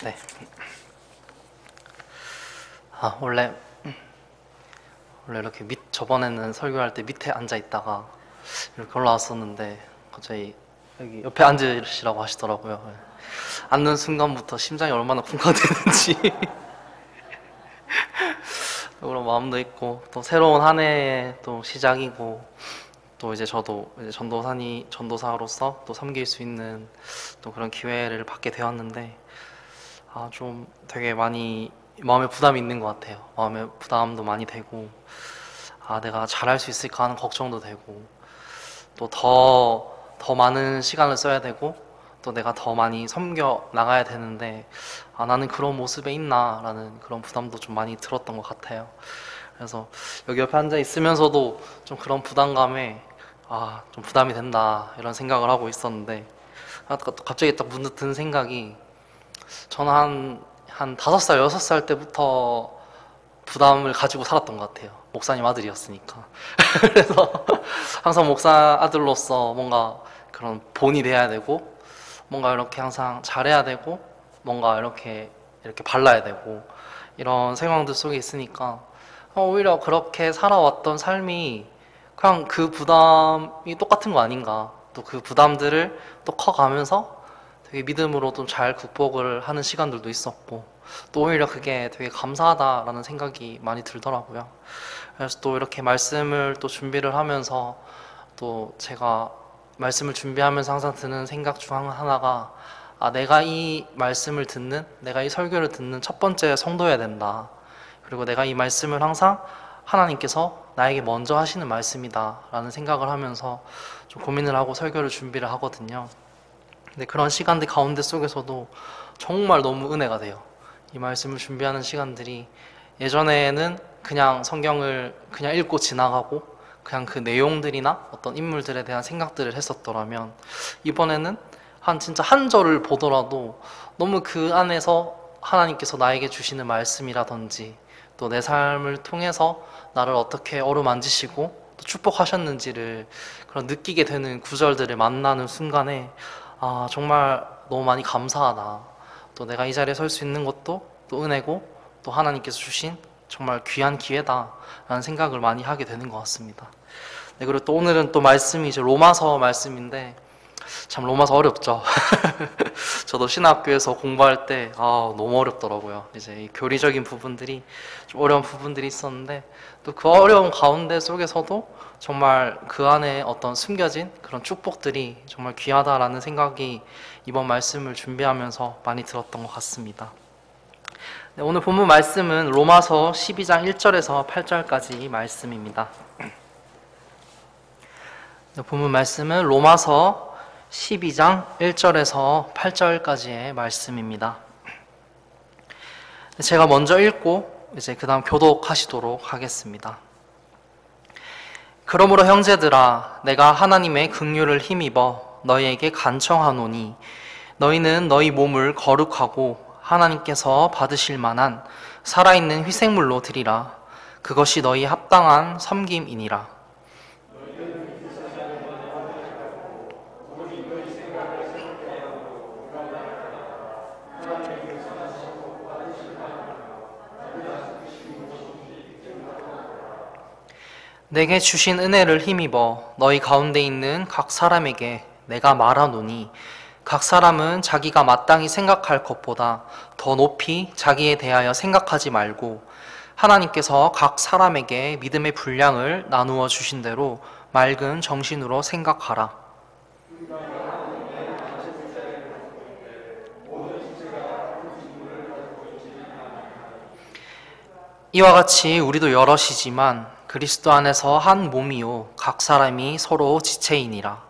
네. 원래 이렇게 저번에는 설교할 때 밑에 앉아 있다가 이렇게 올라왔었는데 갑자기 여기 옆에 앉으시라고 하시더라고요. 앉는 순간부터 심장이 얼마나 쿵쾅대는지 그런 마음도 있고, 또 새로운 한 해의 또 시작이고, 또 이제 저도 이제 전도사로서 또 섬길 수 있는 또 그런 기회를 받게 되었는데, 좀 되게 많이 마음에 부담이 있는 것 같아요. 마음에 부담도 많이 되고, 내가 잘할 수 있을까 하는 걱정도 되고, 또 더 많은 시간을 써야 되고, 또 내가 더 많이 섬겨 나가야 되는데, 나는 그런 모습에 있나 라는 그런 부담도 좀 많이 들었던 것 같아요. 그래서 여기 옆에 앉아 있으면서도 좀 그런 부담감에 좀 부담이 된다 이런 생각을 하고 있었는데, 갑자기 딱 문득 든 생각이, 저는 한 5살, 6살 때부터 부담을 가지고 살았던 것 같아요. 목사님 아들이었으니까. 그래서 항상 목사 아들로서 뭔가 그런 본이 돼야 되고, 뭔가 이렇게 항상 잘해야 되고, 뭔가 이렇게 발라야 되고, 이런 상황들 속에 있으니까 오히려 그렇게 살아왔던 삶이 그냥 그 부담이 똑같은 거 아닌가. 또 그 부담들을 또 커가면서 되게 믿음으로 좀 잘 극복을 하는 시간들도 있었고, 또 오히려 그게 되게 감사하다라는 생각이 많이 들더라고요. 그래서 또 이렇게 말씀을 또 준비를 하면서, 또 제가 말씀을 준비하면서 항상 드는 생각 중 하나가, 내가 이 말씀을 듣는, 내가 이 설교를 듣는 첫 번째 성도여야 된다. 그리고 내가 이 말씀을 항상 하나님께서 나에게 먼저 하시는 말씀이다 라는 생각을 하면서 좀 고민을 하고 설교를 준비를 하거든요. 근데 그런 시간들 가운데 속에서도 정말 너무 은혜가 돼요. 이 말씀을 준비하는 시간들이, 예전에는 그냥 성경을 그냥 읽고 지나가고 그냥 그 내용들이나 어떤 인물들에 대한 생각들을 했었더라면, 이번에는 진짜 한 절을 보더라도 너무 그 안에서 하나님께서 나에게 주시는 말씀이라든지, 또 내 삶을 통해서 나를 어떻게 어루만지시고 또 축복하셨는지를 그런 느끼게 되는 구절들을 만나는 순간에, 정말 너무 많이 감사하다. 또 내가 이 자리에 설 수 있는 것도 또 은혜고, 또 하나님께서 주신 정말 귀한 기회다 라는 생각을 많이 하게 되는 것 같습니다. 네, 그리고 또 오늘은 또 말씀이 이제 로마서 말씀인데, 참 로마서 어렵죠. 저도 신학교에서 공부할 때 너무 어렵더라고요. 이제 이 교리적인 부분들이 좀 어려운 부분들이 있었는데, 또 그 어려운 가운데 속에서도 정말 그 안에 어떤 숨겨진 그런 축복들이 정말 귀하다라는 생각이 이번 말씀을 준비하면서 많이 들었던 것 같습니다. 네, 오늘 본문 말씀은 로마서 12장 1절에서 8절까지 말씀입니다. 네, 본문 말씀은 로마서 12장 1절에서 8절까지의 말씀입니다. 제가 먼저 읽고 이제 그 다음 교독하시도록 하겠습니다. 그러므로 형제들아, 내가 하나님의 긍휼을 힘입어 너희에게 간청하노니, 너희는 너희 몸을 거룩하고 하나님께서 받으실 만한 살아있는 희생물로 드리라. 그것이 너희 합당한 섬김이니라. 내게 주신 은혜를 힘입어 너희 가운데 있는 각 사람에게 내가 말하노니, 각 사람은 자기가 마땅히 생각할 것보다 더 높이 자기에 대하여 생각하지 말고, 하나님께서 각 사람에게 믿음의 분량을 나누어 주신 대로 맑은 정신으로 생각하라. 이와 같이 우리도 여럿이지만 그리스도 안에서 한 몸이요 각 사람이 서로 지체이니라.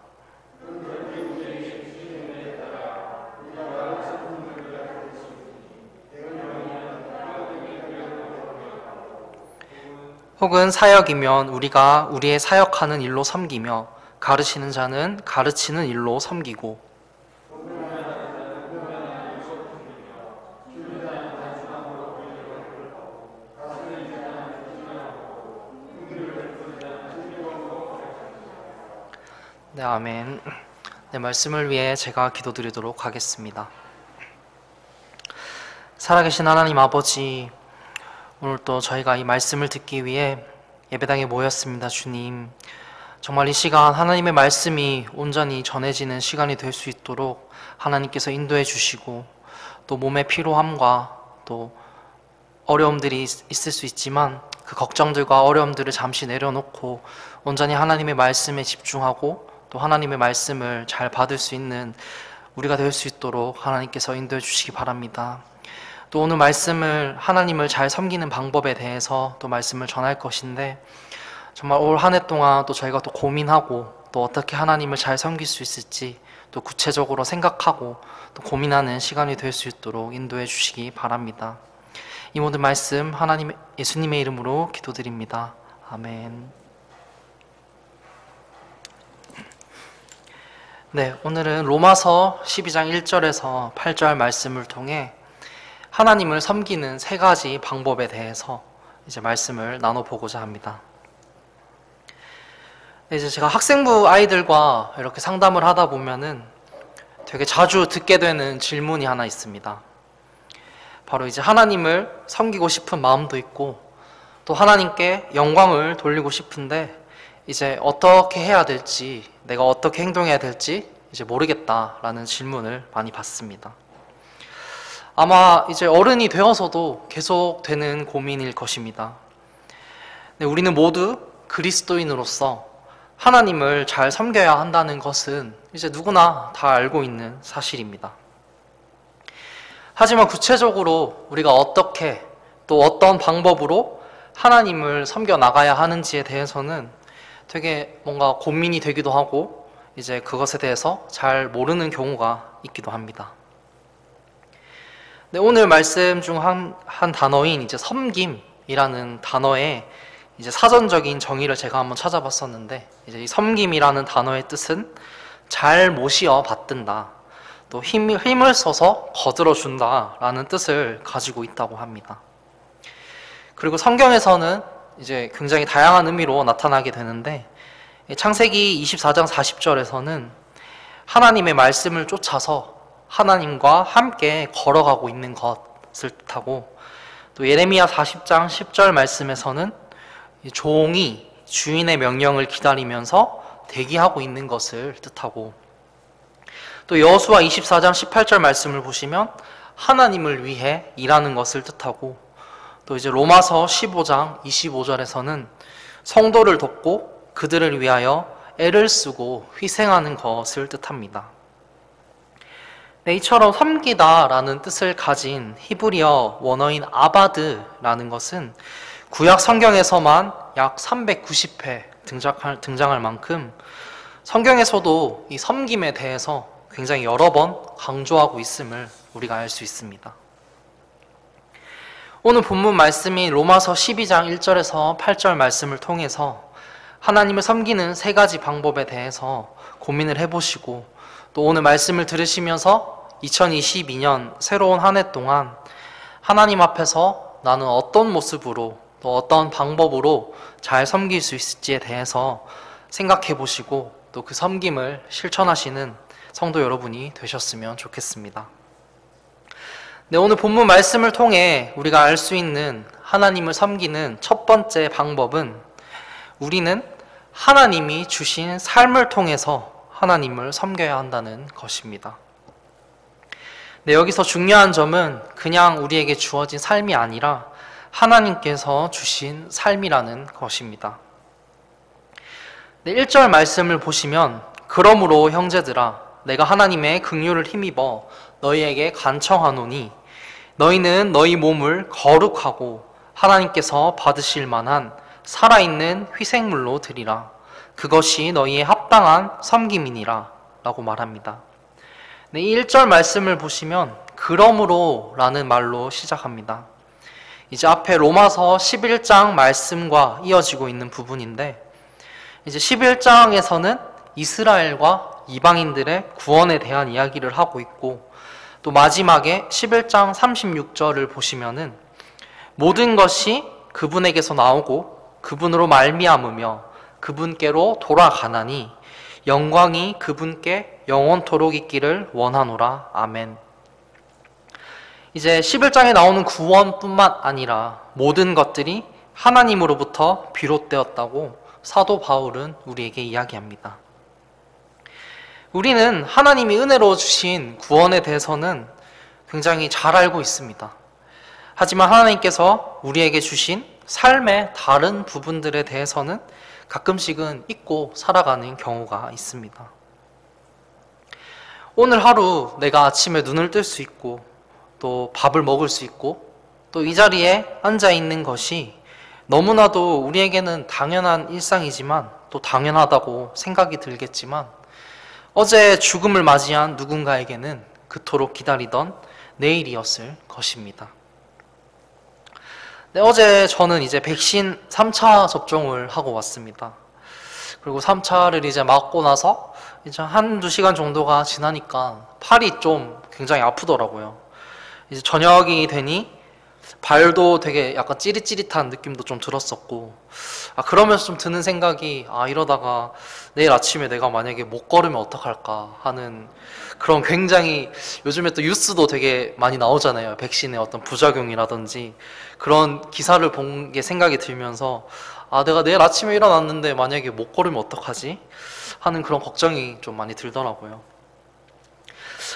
혹은 사역이면 우리가 우리의 사역하는 일로 섬기며, 가르치는 자는 가르치는 일로 섬기고, 네, 아멘. 네, 말씀을 위해 제가 기도드리도록 하겠습니다. 살아계신 하나님 아버지, 오늘 또 저희가 이 말씀을 듣기 위해 예배당에 모였습니다. 주님, 정말 이 시간 하나님의 말씀이 온전히 전해지는 시간이 될 수 있도록 하나님께서 인도해 주시고, 또 몸의 피로함과 또 어려움들이 있을 수 있지만 그 걱정들과 어려움들을 잠시 내려놓고 온전히 하나님의 말씀에 집중하고 또 하나님의 말씀을 잘 받을 수 있는 우리가 될 수 있도록 하나님께서 인도해 주시기 바랍니다. 또 오늘 말씀을 하나님을 잘 섬기는 방법에 대해서 또 말씀을 전할 것인데, 정말 올 한 해 동안 또 저희가 또 고민하고 또 어떻게 하나님을 잘 섬길 수 있을지 또 구체적으로 생각하고 또 고민하는 시간이 될 수 있도록 인도해 주시기 바랍니다. 이 모든 말씀 하나님 예수님의 이름으로 기도드립니다. 아멘. 네, 오늘은 로마서 12장 1절에서 8절 말씀을 통해 하나님을 섬기는 세 가지 방법에 대해서 이제 말씀을 나눠보고자 합니다. 이제 제가 학생부 아이들과 이렇게 상담을 하다 보면은 되게 자주 듣게 되는 질문이 하나 있습니다. 바로 이제 하나님을 섬기고 싶은 마음도 있고 또 하나님께 영광을 돌리고 싶은데 이제 어떻게 해야 될지, 내가 어떻게 행동해야 될지 이제 모르겠다라는 질문을 많이 받습니다. 아마 이제 어른이 되어서도 계속 되는 고민일 것입니다. 네, 우리는 모두 그리스도인으로서 하나님을 잘 섬겨야 한다는 것은 이제 누구나 다 알고 있는 사실입니다. 하지만 구체적으로 우리가 어떻게 또 어떤 방법으로 하나님을 섬겨 나가야 하는지에 대해서는 되게 뭔가 고민이 되기도 하고 이제 그것에 대해서 잘 모르는 경우가 있기도 합니다. 네, 오늘 말씀 중 한 단어인 이제 섬김이라는 단어의 이제 사전적인 정의를 제가 한번 찾아봤었는데, 이제 이 섬김이라는 단어의 뜻은 잘 모시어 받든다, 또 힘을 써서 거들어 준다라는 뜻을 가지고 있다고 합니다. 그리고 성경에서는 이제 굉장히 다양한 의미로 나타나게 되는데, 창세기 24장 40절에서는 하나님의 말씀을 쫓아서 하나님과 함께 걸어가고 있는 것을 뜻하고, 또 예레미야 40장 10절 말씀에서는 종이 주인의 명령을 기다리면서 대기하고 있는 것을 뜻하고, 또 여호수아 24장 18절 말씀을 보시면 하나님을 위해 일하는 것을 뜻하고, 또 이제 로마서 15장 25절에서는 성도를 돕고 그들을 위하여 애를 쓰고 희생하는 것을 뜻합니다. 네, 이처럼 섬기다라는 뜻을 가진 히브리어 원어인 아바드라는 것은 구약 성경에서만 약 390회 등장할 만큼 성경에서도 이 섬김에 대해서 굉장히 여러 번 강조하고 있음을 우리가 알 수 있습니다. 오늘 본문 말씀인 로마서 12장 1절에서 8절 말씀을 통해서 하나님을 섬기는 세 가지 방법에 대해서 고민을 해보시고, 또 오늘 말씀을 들으시면서 2022년 새로운 한 해 동안 하나님 앞에서 나는 어떤 모습으로 또 어떤 방법으로 잘 섬길 수 있을지에 대해서 생각해 보시고 또 그 섬김을 실천하시는 성도 여러분이 되셨으면 좋겠습니다. 네, 오늘 본문 말씀을 통해 우리가 알 수 있는 하나님을 섬기는 첫 번째 방법은, 우리는 하나님이 주신 삶을 통해서 하나님을 섬겨야 한다는 것입니다. 네, 여기서 중요한 점은 그냥 우리에게 주어진 삶이 아니라 하나님께서 주신 삶이라는 것입니다. 네, 1절 말씀을 보시면, 그러므로 형제들아 내가 하나님의 긍휼을 힘입어 너희에게 간청하노니 너희는 너희 몸을 거룩하고 하나님께서 받으실 만한 살아있는 희생물로 드리라. 그것이 너희의 합당한 섬김이니라 라고 말합니다. 네, 이 1절 말씀을 보시면 그러므로 라는 말로 시작합니다. 이제 앞에 로마서 11장 말씀과 이어지고 있는 부분인데, 이제 11장에서는 이스라엘과 이방인들의 구원에 대한 이야기를 하고 있고, 또 마지막에 11장 36절을 보시면은 모든 것이 그분에게서 나오고 그분으로 말미암으며 그분께로 돌아가나니 영광이 그분께 영원토록 있기를 원하노라. 아멘. 이제 11장에 나오는 구원뿐만 아니라 모든 것들이 하나님으로부터 비롯되었다고 사도 바울은 우리에게 이야기합니다. 우리는 하나님이 은혜로 주신 구원에 대해서는 굉장히 잘 알고 있습니다. 하지만 하나님께서 우리에게 주신 삶의 다른 부분들에 대해서는 가끔씩은 잊고 살아가는 경우가 있습니다. 오늘 하루 내가 아침에 눈을 뜰 수 있고 또 밥을 먹을 수 있고 또 이 자리에 앉아 있는 것이 너무나도 우리에게는 당연한 일상이지만 또 당연하다고 생각이 들겠지만 어제 죽음을 맞이한 누군가에게는 그토록 기다리던 내일이었을 것입니다. 네, 어제 저는 이제 백신 3차 접종을 하고 왔습니다. 그리고 3차를 이제 맞고 나서 이제 한두 시간 정도가 지나니까 팔이 좀 굉장히 아프더라고요. 이제 저녁이 되니 발도 되게 약간 찌릿찌릿한 느낌도 좀 들었었고, 그러면서 좀 드는 생각이, 이러다가 내일 아침에 내가 만약에 못 걸으면 어떡할까 하는 그런 굉장히, 요즘에 또 뉴스도 되게 많이 나오잖아요. 백신의 어떤 부작용이라든지 그런 기사를 본 게 생각이 들면서, 내가 내일 아침에 일어났는데 만약에 못 걸으면 어떡하지 하는 그런 걱정이 좀 많이 들더라고요.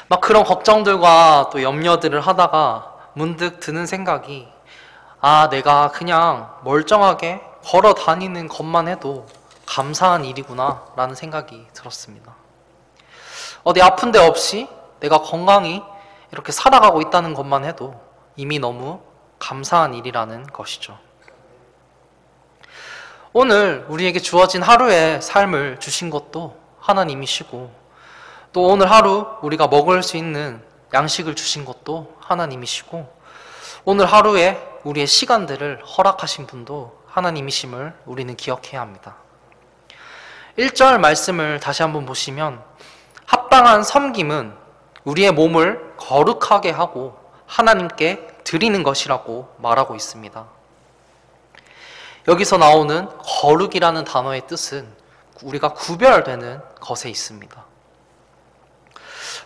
막 그런 걱정들과 또 염려들을 하다가 문득 드는 생각이, 내가 그냥 멀쩡하게 걸어 다니는 것만 해도 감사한 일이구나 라는 생각이 들었습니다. 어디 아픈 데 없이 내가 건강히 이렇게 살아가고 있다는 것만 해도 이미 너무 감사한 일이라는 것이죠. 오늘 우리에게 주어진 하루의 삶을 주신 것도 하나님이시고, 또 오늘 하루 우리가 먹을 수 있는 양식을 주신 것도 하나님이시고, 오늘 하루에 우리의 시간들을 허락하신 분도 하나님이심을 우리는 기억해야 합니다. 1절 말씀을 다시 한번 보시면, 합당한 섬김은 우리의 몸을 거룩하게 하고 하나님께 드리는 것이라고 말하고 있습니다. 여기서 나오는 거룩이라는 단어의 뜻은 우리가 구별되는 것에 있습니다.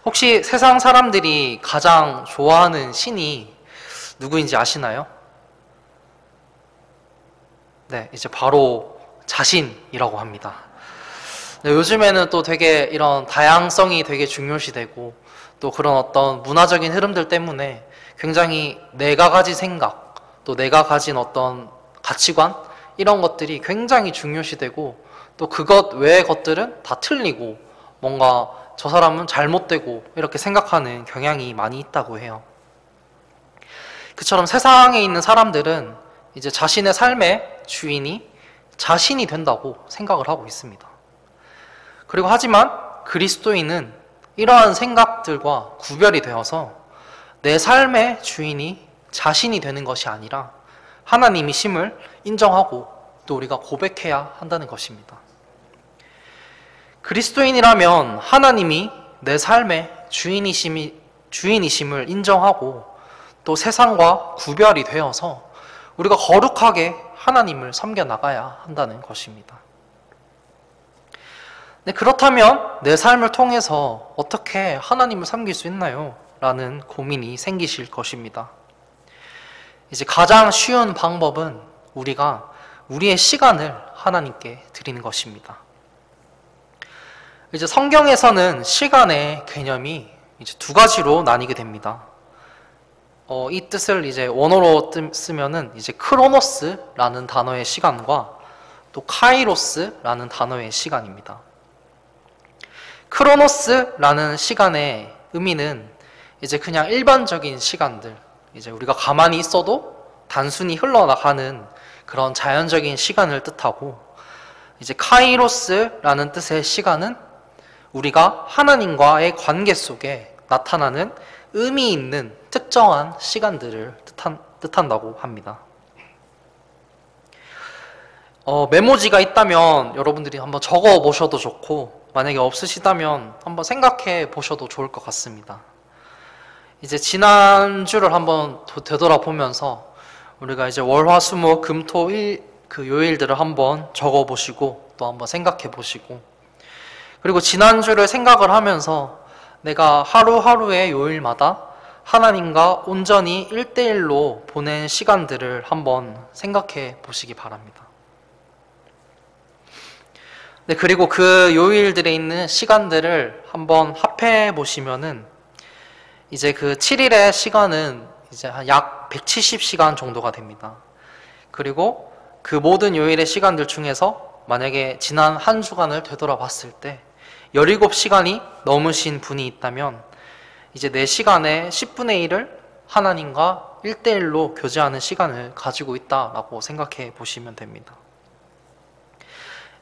혹시 세상 사람들이 가장 좋아하는 신이 누구인지 아시나요? 네, 이제 바로 자신이라고 합니다. 네, 요즘에는 또 되게 이런 다양성이 되게 중요시되고, 또 그런 어떤 문화적인 흐름들 때문에 굉장히 내가 가진 생각, 또 내가 가진 어떤 가치관, 이런 것들이 굉장히 중요시되고, 또 그것 외의 것들은 다 틀리고 뭔가 저 사람은 잘못되고 이렇게 생각하는 경향이 많이 있다고 해요. 그처럼 세상에 있는 사람들은 이제 자신의 삶의 주인이 자신이 된다고 생각을 하고 있습니다. 그리고 하지만 그리스도인은 이러한 생각들과 구별이 되어서 내 삶의 주인이 자신이 되는 것이 아니라 하나님이심을 인정하고 또 우리가 고백해야 한다는 것입니다. 그리스도인이라면 하나님이 내 삶의 주인이심을 인정하고 또 세상과 구별이 되어서 우리가 거룩하게 하나님을 섬겨나가야 한다는 것입니다. 네, 그렇다면 내 삶을 통해서 어떻게 하나님을 섬길 수 있나요? 라는 고민이 생기실 것입니다. 이제 가장 쉬운 방법은 우리가 우리의 시간을 하나님께 드리는 것입니다. 이제 성경에서는 시간의 개념이 이제 두 가지로 나뉘게 됩니다. 이 뜻을 이제 원어로 쓰면은 이제 크로노스라는 단어의 시간과 또 카이로스라는 단어의 시간입니다. 크로노스라는 시간의 의미는 이제 그냥 일반적인 시간들, 이제 우리가 가만히 있어도 단순히 흘러나가는 그런 자연적인 시간을 뜻하고, 이제 카이로스라는 뜻의 시간은 우리가 하나님과의 관계 속에 나타나는 의미 있는 특정한 시간들을 뜻한다고 합니다. 메모지가 있다면 여러분들이 한번 적어 보셔도 좋고, 만약에 없으시다면 한번 생각해 보셔도 좋을 것 같습니다. 이제 지난주를 한번 되돌아보면서 우리가 이제 월화수목 금토일 그 요일들을 한번 적어 보시고 또 한번 생각해 보시고, 그리고 지난주를 생각을 하면서 내가 하루하루의 요일마다 하나님과 온전히 1대1로 보낸 시간들을 한번 생각해 보시기 바랍니다. 네, 그리고 그 요일들에 있는 시간들을 한번 합해 보시면은 이제 그 7일의 시간은 이제 약 170시간 정도가 됩니다. 그리고 그 모든 요일의 시간들 중에서 만약에 지난 한 주간을 되돌아봤을 때 17시간이 넘으신 분이 있다면 이제 내 시간의 10분의 1을 하나님과 1대1로 교제하는 시간을 가지고 있다라고 생각해 보시면 됩니다.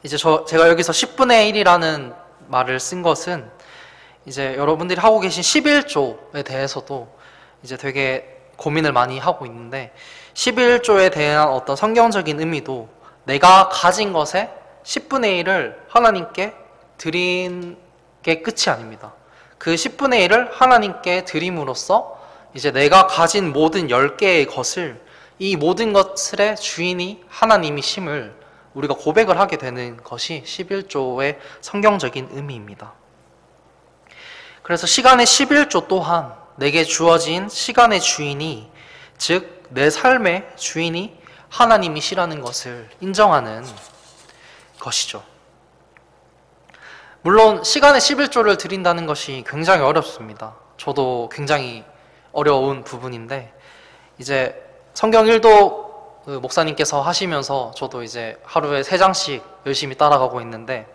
이제 제가 여기서 10분의 1이라는 말을 쓴 것은 이제 여러분들이 하고 계신 11조에 대해서도 이제 되게 고민을 많이 하고 있는데 11조에 대한 어떤 성경적인 의미도 내가 가진 것의 10분의 1을 하나님께 드린 게 끝이 아닙니다. 그 10분의 1을 하나님께 드림으로써 이제 내가 가진 모든 10개의 것을 이 모든 것의 주인이 하나님이심을 우리가 고백을 하게 되는 것이 11조의 성경적인 의미입니다. 그래서 시간의 11조 또한 내게 주어진 시간의 주인이 즉 내 삶의 주인이 하나님이시라는 것을 인정하는 것이죠. 물론 시간의 11조를 드린다는 것이 굉장히 어렵습니다. 저도 굉장히 어려운 부분인데 이제 성경 일도 목사님께서 하시면서 저도 이제 하루에 3장씩 열심히 따라가고 있는데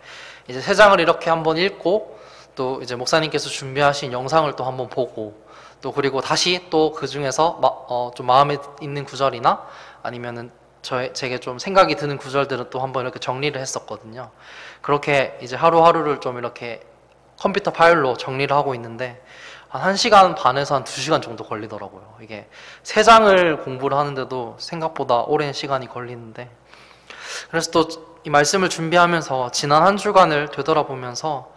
이제 3장을 이렇게 한번 읽고 또 이제 목사님께서 준비하신 영상을 또 한번 보고 또 그리고 다시 또 그 중에서 좀 마음에 있는 구절이나 아니면은 제게 좀 생각이 드는 구절들은 또 한번 이렇게 정리를 했었거든요. 그렇게 이제 하루하루를 좀 이렇게 컴퓨터 파일로 정리를 하고 있는데 한 1시간 반에서 한 2시간 정도 걸리더라고요. 이게 3장을 공부를 하는데도 생각보다 오랜 시간이 걸리는데 그래서 또 이 말씀을 준비하면서 지난 한 주간을 되돌아보면서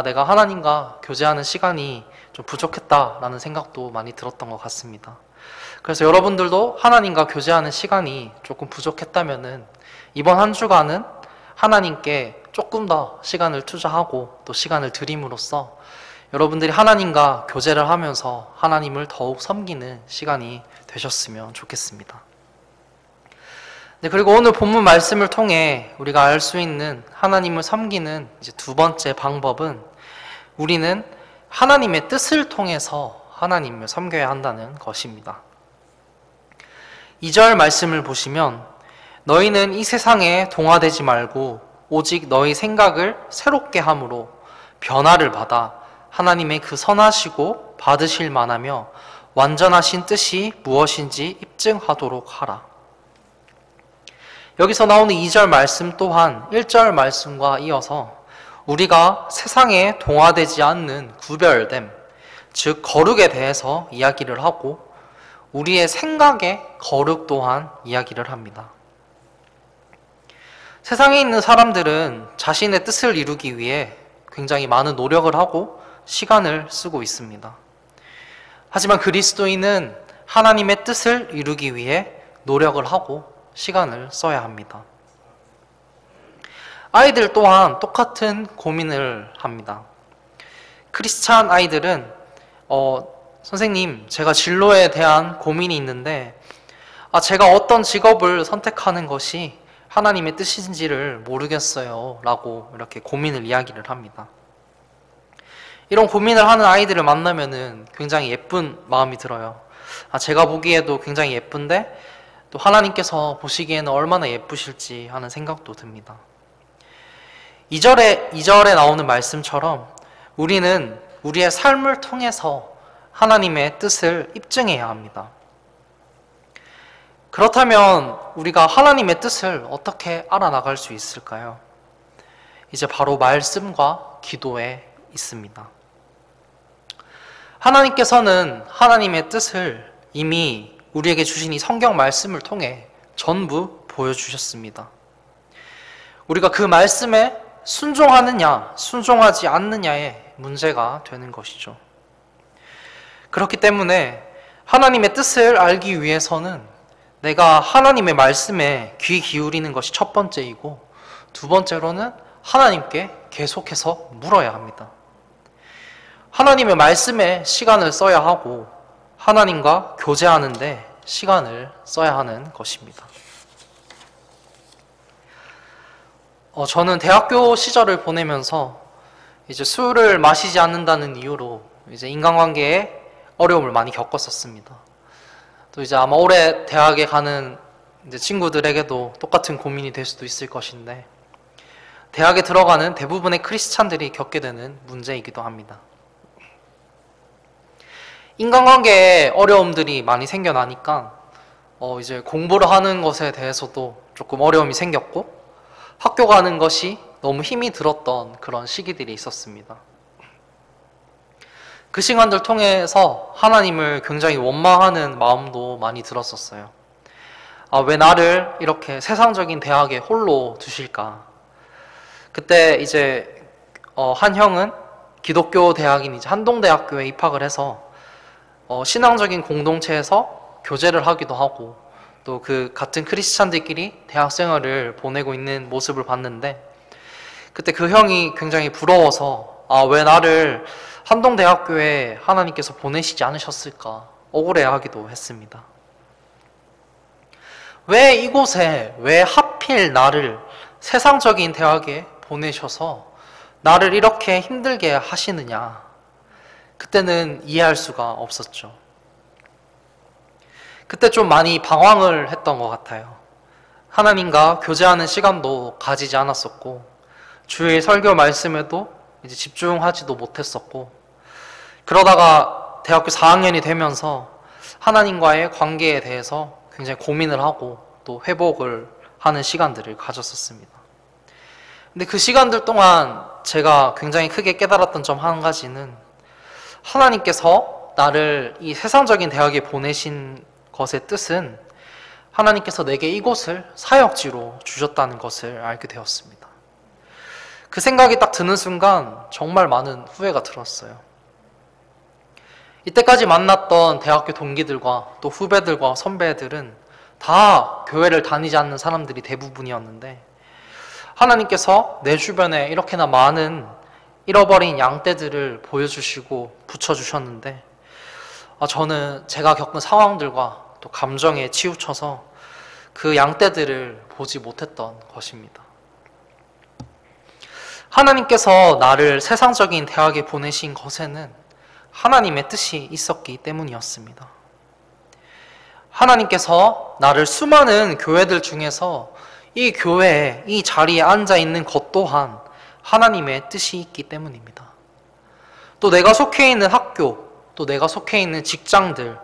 내가 하나님과 교제하는 시간이 좀 부족했다라는 생각도 많이 들었던 것 같습니다. 그래서 여러분들도 하나님과 교제하는 시간이 조금 부족했다면은 이번 한 주간은 하나님께 조금 더 시간을 투자하고 또 시간을 드림으로써 여러분들이 하나님과 교제를 하면서 하나님을 더욱 섬기는 시간이 되셨으면 좋겠습니다. 네, 그리고 오늘 본문 말씀을 통해 우리가 알 수 있는 하나님을 섬기는 이제 두 번째 방법은 우리는 하나님의 뜻을 통해서 하나님을 섬겨야 한다는 것입니다. 2절 말씀을 보시면 너희는 이 세상에 동화되지 말고 오직 너희 생각을 새롭게 함으로 변화를 받아 하나님의 그 선하시고 받으실 만하며 완전하신 뜻이 무엇인지 입증하도록 하라. 여기서 나오는 2절 말씀 또한 1절 말씀과 이어서 우리가 세상에 동화되지 않는 구별됨, 즉 거룩에 대해서 이야기를 하고 우리의 생각의 거룩 또한 이야기를 합니다. 세상에 있는 사람들은 자신의 뜻을 이루기 위해 굉장히 많은 노력을 하고 시간을 쓰고 있습니다. 하지만 그리스도인은 하나님의 뜻을 이루기 위해 노력을 하고 시간을 써야 합니다. 아이들 또한 똑같은 고민을 합니다. 크리스찬 아이들은 선생님, 제가 진로에 대한 고민이 있는데 제가 어떤 직업을 선택하는 것이 하나님의 뜻인지를 모르겠어요 라고 이렇게 고민을 이야기를 합니다. 이런 고민을 하는 아이들을 만나면은 굉장히 예쁜 마음이 들어요. 제가 보기에도 굉장히 예쁜데 또 하나님께서 보시기에는 얼마나 예쁘실지 하는 생각도 듭니다. 2절에 나오는 말씀처럼 우리는 우리의 삶을 통해서 하나님의 뜻을 입증해야 합니다. 그렇다면 우리가 하나님의 뜻을 어떻게 알아나갈 수 있을까요? 이제 바로 말씀과 기도에 있습니다. 하나님께서는 하나님의 뜻을 이미 우리에게 주신 이 성경 말씀을 통해 전부 보여주셨습니다. 우리가 그 말씀에 순종하느냐, 순종하지 않느냐의 문제가 되는 것이죠. 그렇기 때문에 하나님의 뜻을 알기 위해서는 내가 하나님의 말씀에 귀 기울이는 것이 첫 번째이고 두 번째로는 하나님께 계속해서 물어야 합니다. 하나님의 말씀에 시간을 써야 하고 하나님과 교제하는데 시간을 써야 하는 것입니다. 저는 대학교 시절을 보내면서 이제 술을 마시지 않는다는 이유로 이제 인간관계에 어려움을 많이 겪었었습니다. 또 이제 아마 올해 대학에 가는 이제 친구들에게도 똑같은 고민이 될 수도 있을 것인데, 대학에 들어가는 대부분의 크리스찬들이 겪게 되는 문제이기도 합니다. 인간관계에 어려움들이 많이 생겨나니까 이제 공부를 하는 것에 대해서도 조금 어려움이 생겼고, 학교 가는 것이 너무 힘이 들었던 그런 시기들이 있었습니다. 그 시간들 통해서 하나님을 굉장히 원망하는 마음도 많이 들었었어요. 왜 나를 이렇게 세상적인 대학에 홀로 두실까? 그때 이제 한 형은 기독교 대학인 이제 한동대학교에 입학을 해서 신앙적인 공동체에서 교제를 하기도 하고, 또 그 같은 크리스찬들끼리 대학 생활을 보내고 있는 모습을 봤는데, 그때 그 형이 굉장히 부러워서 왜 나를 한동대학교에 하나님께서 보내시지 않으셨을까 억울해하기도 했습니다. 왜 이곳에, 왜 하필 나를 세상적인 대학에 보내셔서 나를 이렇게 힘들게 하시느냐, 그때는 이해할 수가 없었죠. 그때 좀 많이 방황을 했던 것 같아요. 하나님과 교제하는 시간도 가지지 않았었고, 주일 설교 말씀에도 이제 집중하지도 못했었고, 그러다가 대학교 4학년이 되면서 하나님과의 관계에 대해서 굉장히 고민을 하고 또 회복을 하는 시간들을 가졌었습니다. 근데 그 시간들 동안 제가 굉장히 크게 깨달았던 점 한 가지는, 하나님께서 나를 이 세상적인 대학에 보내신 것의 뜻은 하나님께서 내게 이곳을 사역지로 주셨다는 것을 알게 되었습니다. 그 생각이 딱 드는 순간 정말 많은 후회가 들었어요. 이때까지 만났던 대학교 동기들과 또 후배들과 선배들은 다 교회를 다니지 않는 사람들이 대부분이었는데, 하나님께서 내 주변에 이렇게나 많은 잃어버린 양떼들을 보여주시고 붙여주셨는데, 저는 제가 겪은 상황들과 또 감정에 치우쳐서 그 양떼들을 보지 못했던 것입니다. 하나님께서 나를 세상적인 대학에 보내신 것에는 하나님의 뜻이 있었기 때문이었습니다. 하나님께서 나를 수많은 교회들 중에서 이 교회에, 이 자리에 앉아 있는 것 또한 하나님의 뜻이 있기 때문입니다. 또 내가 속해 있는 학교, 또 내가 속해 있는 직장들,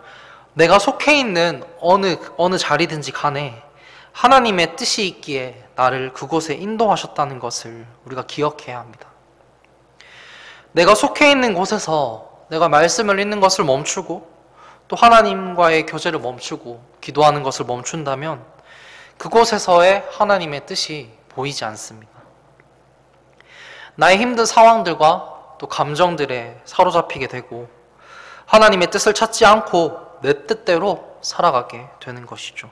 내가 속해 있는 어느 자리든지 간에 하나님의 뜻이 있기에 나를 그곳에 인도하셨다는 것을 우리가 기억해야 합니다. 내가 속해 있는 곳에서 내가 말씀을 읽는 것을 멈추고 또 하나님과의 교제를 멈추고 기도하는 것을 멈춘다면 그곳에서의 하나님의 뜻이 보이지 않습니다. 나의 힘든 상황들과 또 감정들에 사로잡히게 되고 하나님의 뜻을 찾지 않고 내 뜻대로 살아가게 되는 것이죠.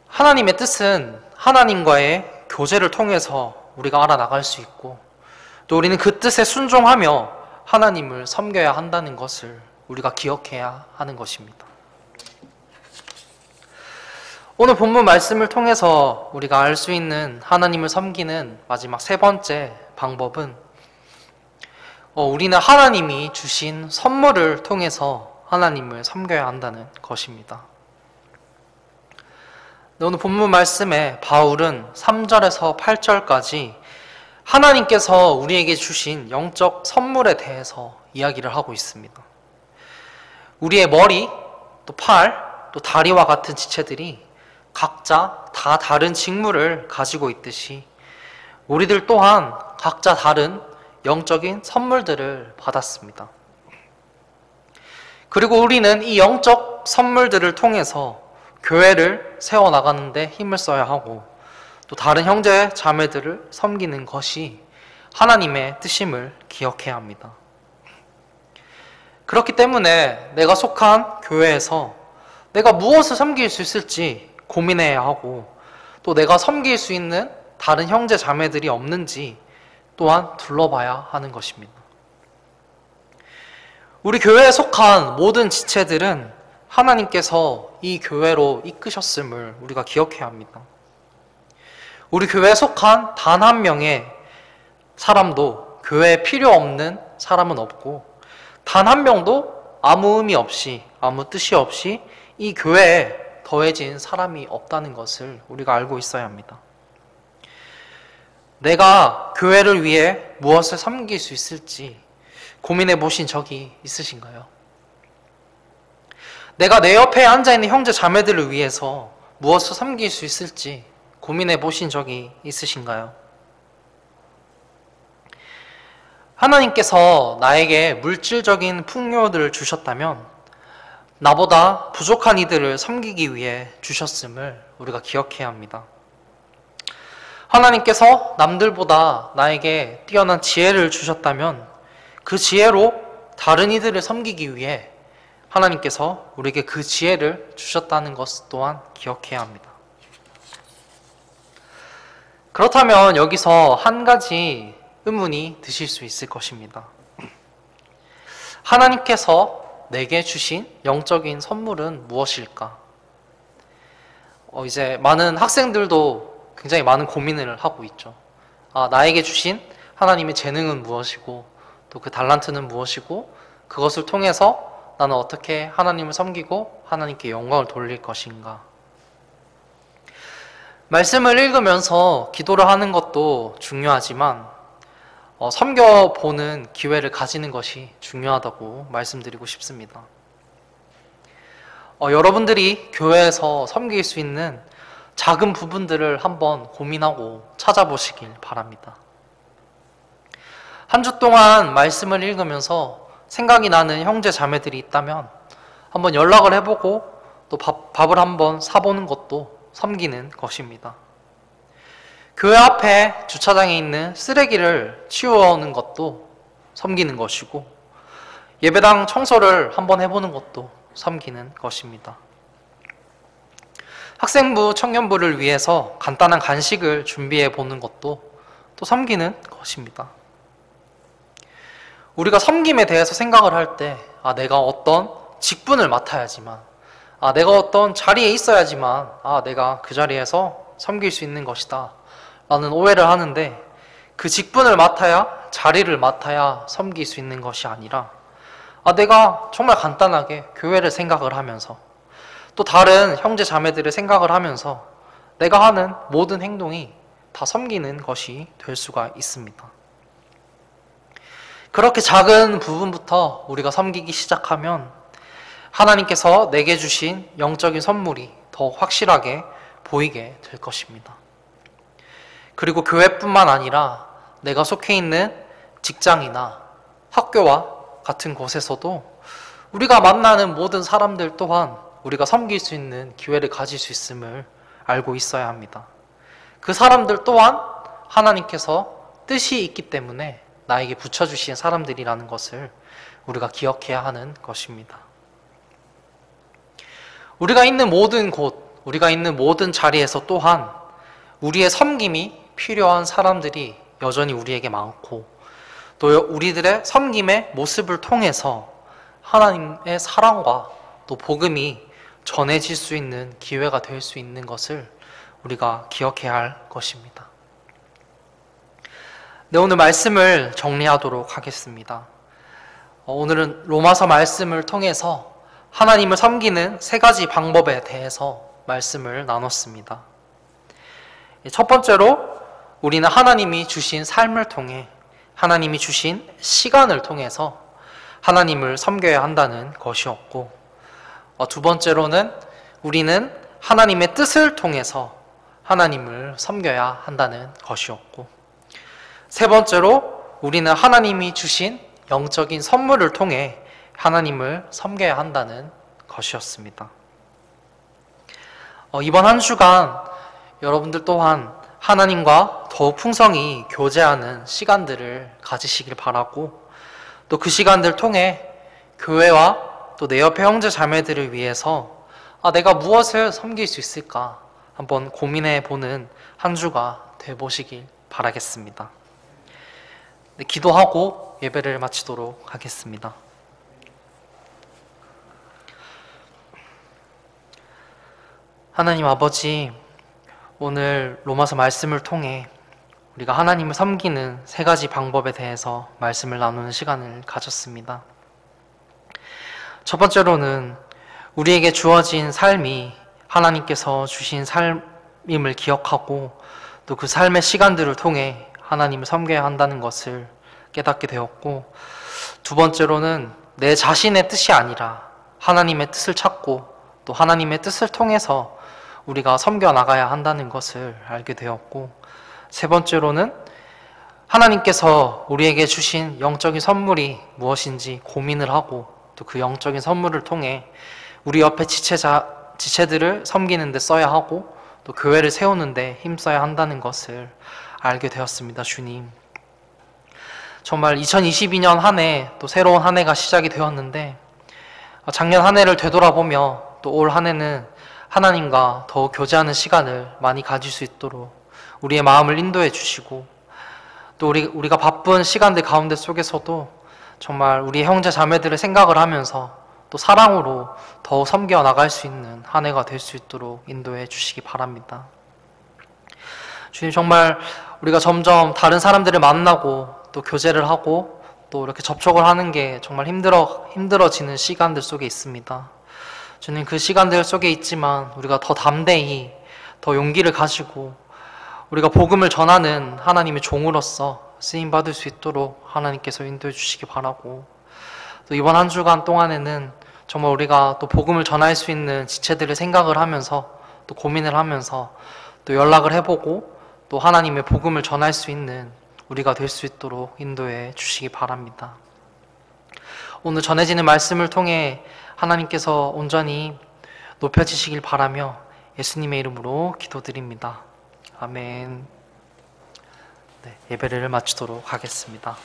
하나님의 뜻은 하나님과의 교제를 통해서 우리가 알아나갈 수 있고, 또 우리는 그 뜻에 순종하며 하나님을 섬겨야 한다는 것을 우리가 기억해야 하는 것입니다. 오늘 본문 말씀을 통해서 우리가 알 수 있는 하나님을 섬기는 마지막 세 번째 방법은, 우리는 하나님이 주신 선물을 통해서 하나님을 섬겨야 한다는 것입니다. 오늘 본문 말씀에 바울은 3절에서 8절까지 하나님께서 우리에게 주신 영적 선물에 대해서 이야기를 하고 있습니다. 우리의 머리, 또 팔, 또 다리와 같은 지체들이 각자 다 다른 직무를 가지고 있듯이 우리들 또한 각자 다른 영적인 선물들을 받았습니다. 그리고 우리는 이 영적 선물들을 통해서 교회를 세워나가는데 힘을 써야 하고, 또 다른 형제 자매들을 섬기는 것이 하나님의 뜻임을 기억해야 합니다. 그렇기 때문에 내가 속한 교회에서 내가 무엇을 섬길 수 있을지 고민해야 하고, 또 내가 섬길 수 있는 다른 형제 자매들이 없는지 또한 둘러봐야 하는 것입니다. 우리 교회에 속한 모든 지체들은 하나님께서 이 교회로 이끄셨음을 우리가 기억해야 합니다. 우리 교회에 속한 단 한 명의 사람도 교회에 필요 없는 사람은 없고, 단 한 명도 아무 의미 없이, 아무 뜻이 없이 이 교회에 더해진 사람이 없다는 것을 우리가 알고 있어야 합니다. 내가 교회를 위해 무엇을 섬길 수 있을지 고민해 보신 적이 있으신가요? 내가 내 옆에 앉아있는 형제 자매들을 위해서 무엇을 섬길 수 있을지 고민해 보신 적이 있으신가요? 하나님께서 나에게 물질적인 풍요들을 주셨다면 나보다 부족한 이들을 섬기기 위해 주셨음을 우리가 기억해야 합니다. 하나님께서 남들보다 나에게 뛰어난 지혜를 주셨다면 그 지혜로 다른 이들을 섬기기 위해 하나님께서 우리에게 그 지혜를 주셨다는 것 또한 기억해야 합니다. 그렇다면 여기서 한 가지 의문이 드실 수 있을 것입니다. 하나님께서 내게 주신 영적인 선물은 무엇일까? 이제 많은 학생들도 굉장히 많은 고민을 하고 있죠. 나에게 주신 하나님의 재능은 무엇이고 또 그 달란트는 무엇이고 그것을 통해서 나는 어떻게 하나님을 섬기고 하나님께 영광을 돌릴 것인가? 말씀을 읽으면서 기도를 하는 것도 중요하지만 섬겨보는 기회를 가지는 것이 중요하다고 말씀드리고 싶습니다. 여러분들이 교회에서 섬길 수 있는 작은 부분들을 한번 고민하고 찾아보시길 바랍니다. 한 주 동안 말씀을 읽으면서 생각이 나는 형제 자매들이 있다면 한번 연락을 해보고 또 밥을 한번 사보는 것도 섬기는 것입니다. 교회 앞에 주차장에 있는 쓰레기를 치워오는 것도 섬기는 것이고 예배당 청소를 한번 해보는 것도 섬기는 것입니다. 학생부, 청년부를 위해서 간단한 간식을 준비해 보는 것도 또 섬기는 것입니다. 우리가 섬김에 대해서 생각을 할 때 내가 어떤 직분을 맡아야지만 내가 어떤 자리에 있어야지만 내가 그 자리에서 섬길 수 있는 것이다 라는 오해를 하는데, 그 직분을 맡아야, 자리를 맡아야 섬길 수 있는 것이 아니라 내가 정말 간단하게 교회를 생각을 하면서 또 다른 형제 자매들을 생각을 하면서 내가 하는 모든 행동이 다 섬기는 것이 될 수가 있습니다. 그렇게 작은 부분부터 우리가 섬기기 시작하면 하나님께서 내게 주신 영적인 선물이 더 확실하게 보이게 될 것입니다. 그리고 교회뿐만 아니라 내가 속해 있는 직장이나 학교와 같은 곳에서도 우리가 만나는 모든 사람들 또한 우리가 섬길 수 있는 기회를 가질 수 있음을 알고 있어야 합니다. 그 사람들 또한 하나님께서 뜻이 있기 때문에 나에게 붙여주신 사람들이라는 것을 우리가 기억해야 하는 것입니다. 우리가 있는 모든 곳, 우리가 있는 모든 자리에서 또한 우리의 섬김이 필요한 사람들이 여전히 우리에게 많고 또 우리들의 섬김의 모습을 통해서 하나님의 사랑과 또 복음이 전해질 수 있는 기회가 될 수 있는 것을 우리가 기억해야 할 것입니다. 네, 오늘 말씀을 정리하도록 하겠습니다. 오늘은 로마서 말씀을 통해서 하나님을 섬기는 세 가지 방법에 대해서 말씀을 나눴습니다. 첫 번째로 우리는 하나님이 주신 삶을 통해, 하나님이 주신 시간을 통해서 하나님을 섬겨야 한다는 것이었고, 두 번째로는 우리는 하나님의 뜻을 통해서 하나님을 섬겨야 한다는 것이었고, 세 번째로 우리는 하나님이 주신 영적인 선물을 통해 하나님을 섬겨야 한다는 것이었습니다. 이번 한 주간 여러분들 또한 하나님과 더욱 풍성히 교제하는 시간들을 가지시길 바라고, 또 그 시간들 통해 교회와 또 내 옆에 형제 자매들을 위해서 내가 무엇을 섬길 수 있을까 한번 고민해 보는 한 주가 되보시길 바라겠습니다. 네, 기도하고 예배를 마치도록 하겠습니다. 하나님 아버지, 오늘 로마서 말씀을 통해 우리가 하나님을 섬기는 세 가지 방법에 대해서 말씀을 나누는 시간을 가졌습니다. 첫 번째로는 우리에게 주어진 삶이 하나님께서 주신 삶임을 기억하고 또 그 삶의 시간들을 통해 하나님을 섬겨야 한다는 것을 깨닫게 되었고, 두 번째로는 내 자신의 뜻이 아니라 하나님의 뜻을 찾고 또 하나님의 뜻을 통해서 우리가 섬겨 나가야 한다는 것을 알게 되었고, 세 번째로는 하나님께서 우리에게 주신 영적인 선물이 무엇인지 고민을 하고 또 그 영적인 선물을 통해 우리 옆에 지체들을 섬기는 데 써야 하고 또 교회를 세우는 데 힘써야 한다는 것을 알게 되었습니다. 주님, 정말 2022년 한 해 또 새로운 한 해가 시작이 되었는데, 작년 한 해를 되돌아보며 또 올 한 해는 하나님과 더욱 교제하는 시간을 많이 가질 수 있도록 우리의 마음을 인도해 주시고, 또 우리가 바쁜 시간들 가운데 속에서도 정말 우리의 형제 자매들을 생각을 하면서 또 사랑으로 더욱 섬겨 나갈 수 있는 한 해가 될 수 있도록 인도해 주시기 바랍니다. 주님, 정말 우리가 점점 다른 사람들을 만나고 또 교제를 하고 또 이렇게 접촉을 하는 게 정말 힘들어지는 시간들 속에 있습니다. 주님, 그 시간들 속에 있지만 우리가 더 담대히 더 용기를 가지고 우리가 복음을 전하는 하나님의 종으로서 쓰임받을 수 있도록 하나님께서 인도해 주시기 바라고, 또 이번 한 주간 동안에는 정말 우리가 또 복음을 전할 수 있는 지체들을 생각을 하면서 또 고민을 하면서 또 연락을 해보고 또 하나님의 복음을 전할 수 있는 우리가 될 수 있도록 인도해 주시기 바랍니다. 오늘 전해지는 말씀을 통해 하나님께서 온전히 높여지시길 바라며 예수님의 이름으로 기도드립니다. 아멘. 네, 예배를 마치도록 하겠습니다.